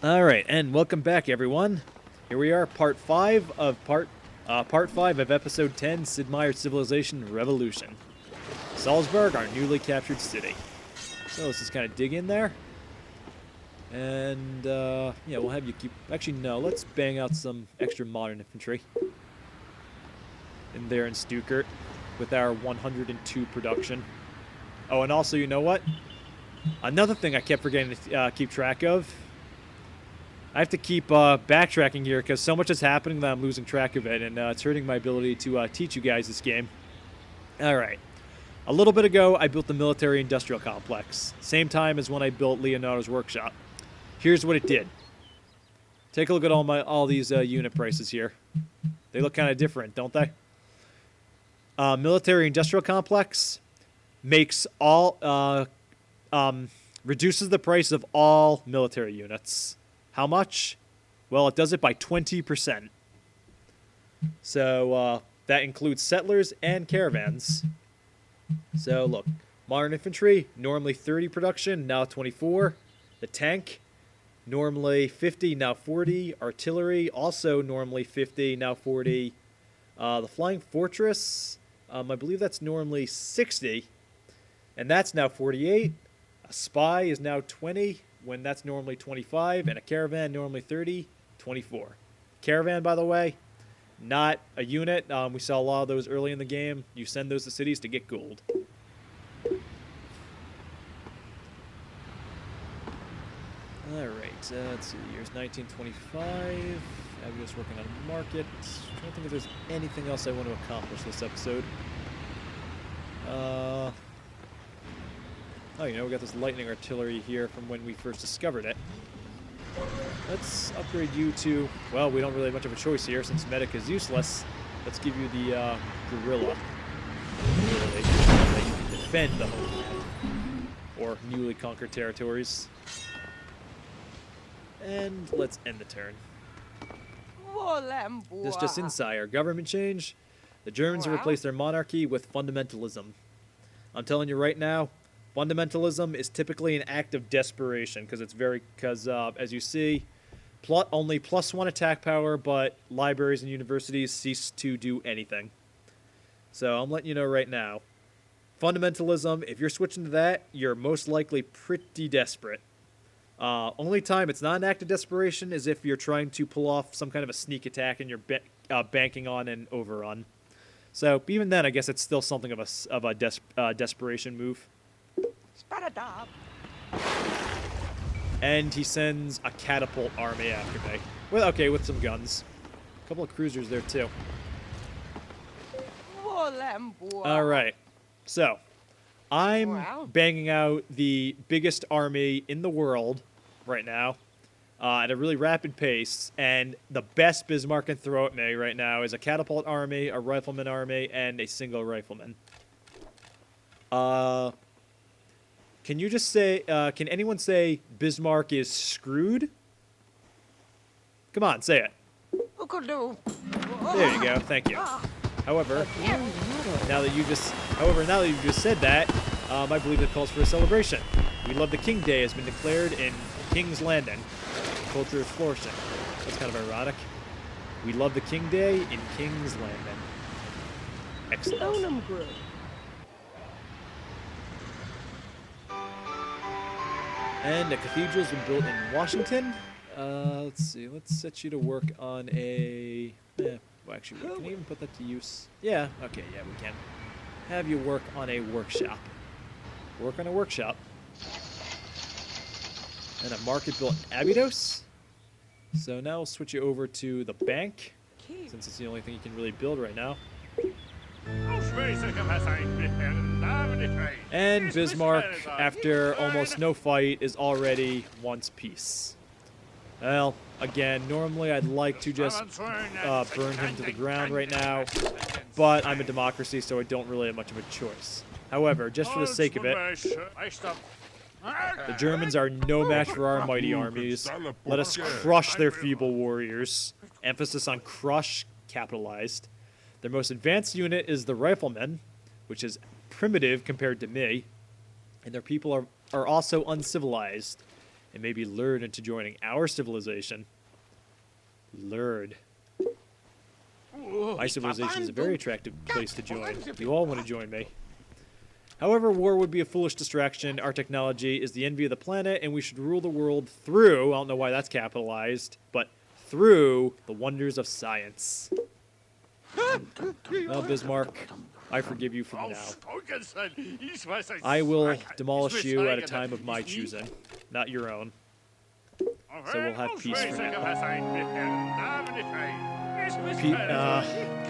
All right, and welcome back, everyone. Here we are, part five of episode 10, Sid Meier's Civilization Revolution. Salzburg, our newly captured city. So let's just kind of dig in there, and yeah, we'll have you keep. Actually, no, let's bang out some extra modern infantry in there in Stuttgart with our 102 production. Oh, and also, you know what? Another thing I kept forgetting to keep track of. I have to keep backtracking here because so much is happening that I'm losing track of it, and it's hurting my ability to teach you guys this game. All right. A little bit ago, I built the military-industrial complex, same time as when I built Leonardo's workshop. Here's what it did. Take a look at all these unit prices here. They look kind of different, don't they? Military-industrial complex makes reduces the price of all military units. How much? Well, it does it by 20%. So that includes settlers and caravans. So look, modern infantry, normally 30 production, now 24. The tank, normally 50, now 40. Artillery, also normally 50, now 40. The flying fortress, I believe that's normally 60, and that's now 48. A spy is now 20, when that's normally 25, and a caravan normally 30, 24. Caravan, by the way, not a unit. We saw a lot of those early in the game. You send those to cities to get gold. Alright, let's see. Year's 1925. I'm just working on market. I don't think if there's anything else I want to accomplish this episode. Oh, you know, we got this lightning artillery here from when we first discovered it. Let's upgrade you to... Well, we don't really have much of a choice here since medic is useless. Let's give you the guerrilla. Really, so that you can defend the homeland. Or newly conquered territories. And let's end the turn. This just inside our government change. The Germans have replaced their monarchy with fundamentalism. I'm telling you right now, fundamentalism is typically an act of desperation because as you see, only +1 attack power, but libraries and universities cease to do anything. So I'm letting you know right now, fundamentalism, if you're switching to that, you're most likely pretty desperate. Only time it's not an act of desperation is if you're trying to pull off some kind of a sneak attack and you're banking on an overrun. So even then, I guess it's still something of a desperation move. And he sends a catapult army after me. Well, okay, with some guns. A couple of cruisers there, too. Alright. So, I'm banging out the biggest army in the world right now at a really rapid pace. And the best Bismarck can throw at me right now is a catapult army, a rifleman army, and a single rifleman. Can you just say, can anyone say Bismarck is screwed? Come on, say it. There you go, thank you. However, now that you just said that, I believe it calls for a celebration. We Love the King Day has been declared in King's Landing. Culture is flourishing. That's kind of ironic. We love the King Day in King's Landing. Excellent. And a cathedral's been built in Washington. Let's see. Let's set you to work on a... well, actually, can you even put that to use? Yeah, okay, yeah, we can. Have you work on a workshop. Work on a workshop. And a market built in Abydos. So now we'll switch you over to the bank, since it's the only thing you can really build right now. And Bismarck, after almost no fight, is already once peace. Well, again, normally I'd like to just burn him to the ground right now, but I'm a democracy, so I don't really have much of a choice. However, just for the sake of it, the Germans are no match for our mighty armies. Let us crush their feeble warriors. Emphasis on crush, capitalized. Their most advanced unit is the riflemen, which is primitive compared to me. And their people are also uncivilized. and maybe lured into joining our civilization. Lured. My civilization is a very attractive place to join. You all want to join me. However, war would be a foolish distraction. Our technology is the envy of the planet, and we should rule the world through, I don't know why that's capitalized, but through the wonders of science. Well, Bismarck, I forgive you for now. I will demolish you at a time of my choosing, not your own. So we'll have peace for now.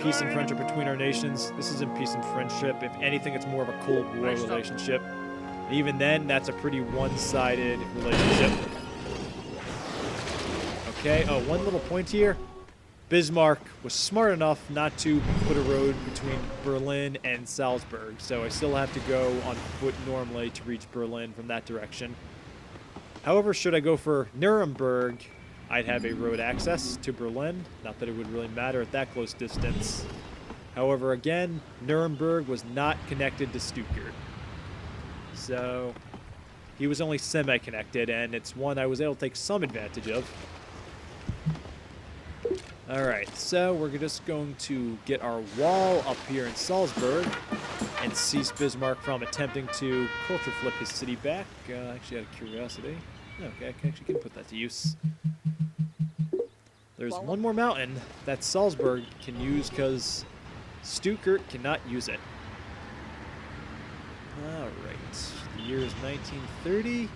Peace and friendship between our nations. This isn't peace and friendship. If anything, it's more of a Cold War relationship. And even then, that's a pretty one-sided relationship. Okay, oh, one little point here. Bismarck was smart enough not to put a road between Berlin and Salzburg, so I still have to go on foot normally to reach Berlin from that direction. However, should I go for Nuremberg, I'd have a road access to Berlin. Not that it would really matter at that close distance. However, again, Nuremberg was not connected to Stuttgart. So, he was only semi-connected, and it's one I was able to take some advantage of. Alright, so we're just going to get our wall up here in Salzburg and cease Bismarck from attempting to culture flip his city back. Actually, out of curiosity. Okay, I actually can put that to use. There's one more mountain that Salzburg can use because Stuttgart cannot use it. Alright, the year is 1930.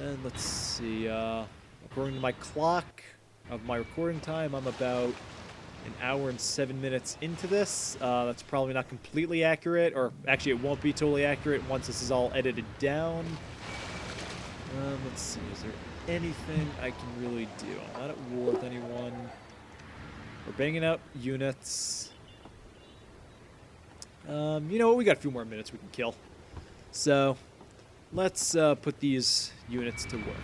And let's see, according to my clock of my recording time, I'm about an hour and 7 minutes into this. That's probably not completely accurate, or actually it won't be totally accurate once this is all edited down. Let's see, is there anything I can really do? I'm not at war with anyone. We're banging out units. You know what, we got a few more minutes we can kill. So, let's put these units to work.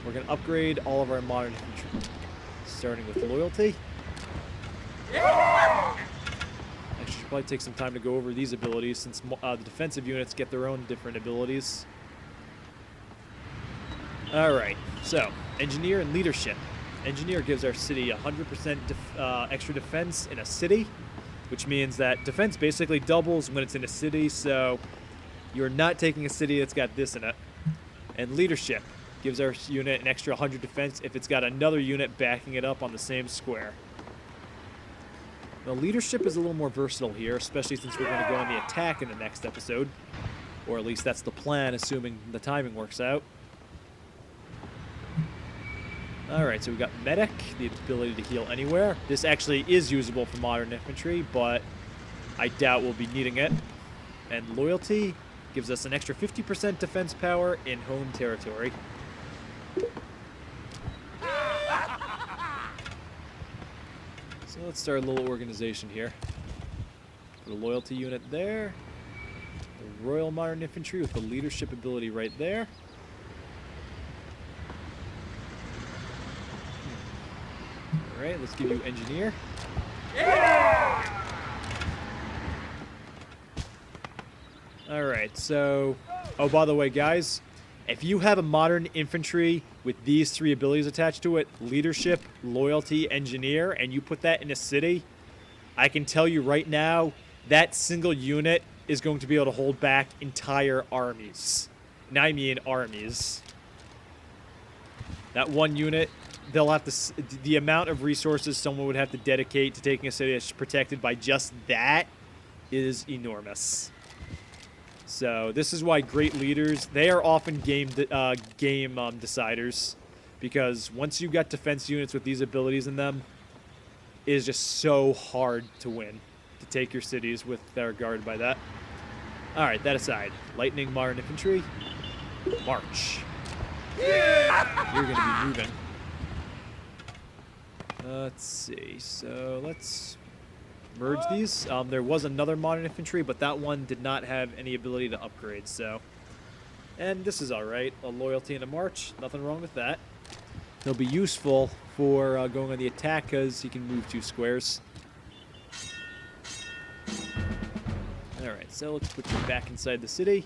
We're going to upgrade all of our modern infantry, starting with loyalty. Actually, should probably take some time to go over these abilities since the defensive units get their own different abilities. Alright, so, engineer and leadership. Engineer gives our city 100% extra defense in a city, which means that defense basically doubles when it's in a city, so you're not taking a city that's got this in it. And leadership gives our unit an extra 100 defense if it's got another unit backing it up on the same square. Now, leadership is a little more versatile here, especially since we're going to go on the attack in the next episode. Or at least that's the plan, assuming the timing works out. Alright, so we've got medic, the ability to heal anywhere. This actually is usable for modern infantry, but I doubt we'll be needing it. And loyalty gives us an extra 50% defense power in home territory. So let's start a little organization here. Put a loyalty unit there. The Royal Modern Infantry with the leadership ability right there. Alright, let's give you engineer. Alright, so... Oh, by the way, guys, if you have a modern infantry with these three abilities attached to it, leadership, loyalty, engineer, and you put that in a city, I can tell you right now, that single unit is going to be able to hold back entire armies. And I mean armies. That one unit, they'll have to... The amount of resources someone would have to dedicate to taking a city that's protected by just that is enormous. So this is why great leaders, they are often game deciders, because once you've got defense units with these abilities in them, it is just so hard to win, to take your cities that are guarded by that. Alright, that aside, lightning modern infantry, march. You're going to be moving. Let's see, so let's merge these. There was another modern infantry, but that one did not have any ability to upgrade, so. And this is alright. A loyalty and a march. Nothing wrong with that. He'll be useful for going on the attack because he can move 2 squares. Alright, so let's put you back inside the city.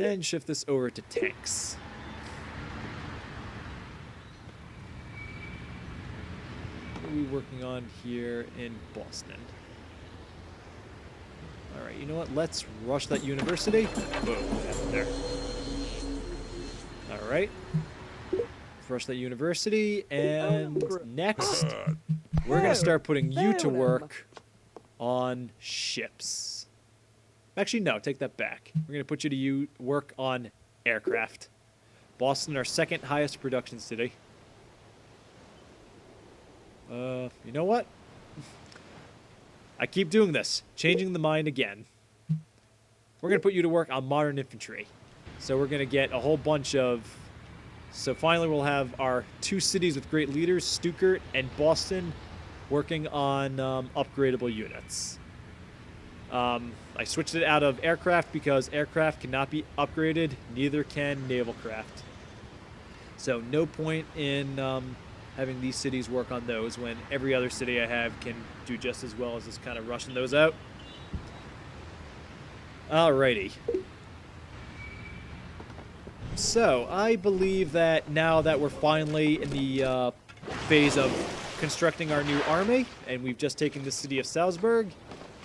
And shift this over to tanks. What are we working on here in Boston? All right, you know what? Let's rush that university. Whoa, what happened there? All right. Let's rush that university. And next, we're going to start putting you to work on ships. Actually, no, take that back. We're going to put you to work on aircraft. Boston, our second highest production city. You know what? I keep doing this, changing the mind again. We're going to put you to work on modern infantry. So we're going to get a whole bunch of... So finally we'll have our 2 cities with great leaders, Stuttgart and Boston, working on upgradable units. I switched it out of aircraft because aircraft cannot be upgraded, neither can naval craft. So no point in having these cities work on those when every other city I have can do just as well as just kind of rushing those out. Alrighty. So I believe that now that we're finally in the phase of constructing our new army, and we've just taken the city of Salzburg,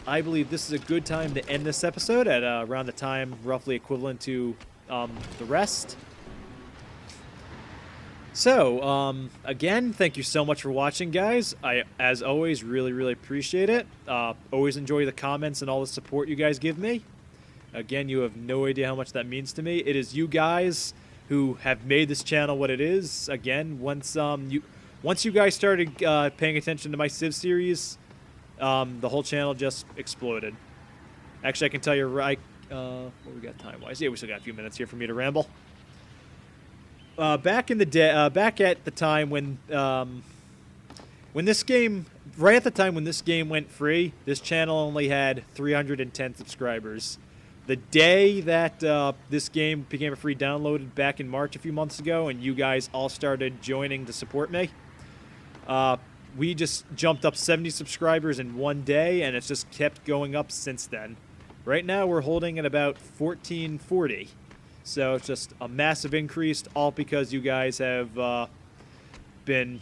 I believe this is a good time to end this episode at around the time roughly equivalent to the rest. So, again, thank you so much for watching, guys. I, as always, really appreciate it. Always enjoy the comments and all the support you guys give me. Again, you have no idea how much that means to me. It is you guys who have made this channel what it is. Again, once you guys started paying attention to my Civ series, the whole channel just exploded. Actually, I can tell you right... what we got time-wise? Yeah, we still got a few minutes here for me to ramble. Back in the day, back at the time when this game, right at the time when this game went free, this channel only had 310 subscribers. The day that this game became a free download back in March a few months ago, and you guys all started joining to support me, we just jumped up 70 subscribers in one day, and it's just kept going up since then. Right now, we're holding at about 1440. So it's just a massive increase, all because you guys have been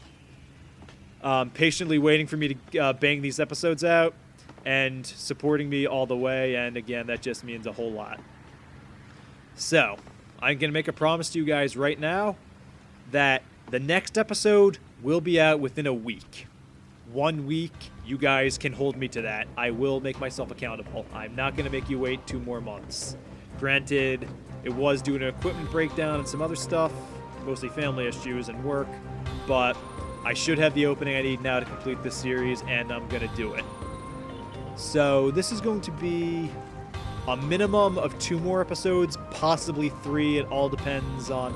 patiently waiting for me to bang these episodes out and supporting me all the way. And again, that just means a whole lot. So I'm going to make a promise to you guys right now that the next episode will be out within a week. 1 week, you guys can hold me to that. I will make myself accountable. I'm not going to make you wait 2 more months. Granted, it was due to an equipment breakdown and some other stuff, mostly family issues and work, but I should have the opening I need now to complete this series, and I'm going to do it. So this is going to be a minimum of 2 more episodes, possibly 3. It all depends on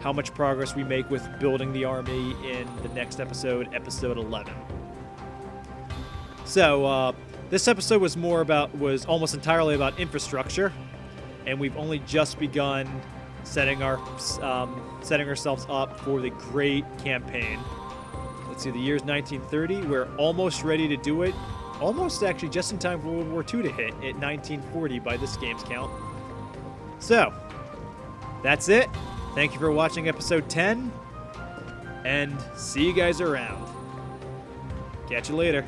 how much progress we make with building the army in the next episode, episode 11. So this episode was almost entirely about infrastructure, and we've only just begun setting ourselves up for the great campaign. Let's see, the year's 1930. We're almost ready to do it. Almost, actually, just in time for World War II to hit at 1940 by this game's count. So, that's it. Thank you for watching episode 10, and see you guys around. Catch you later.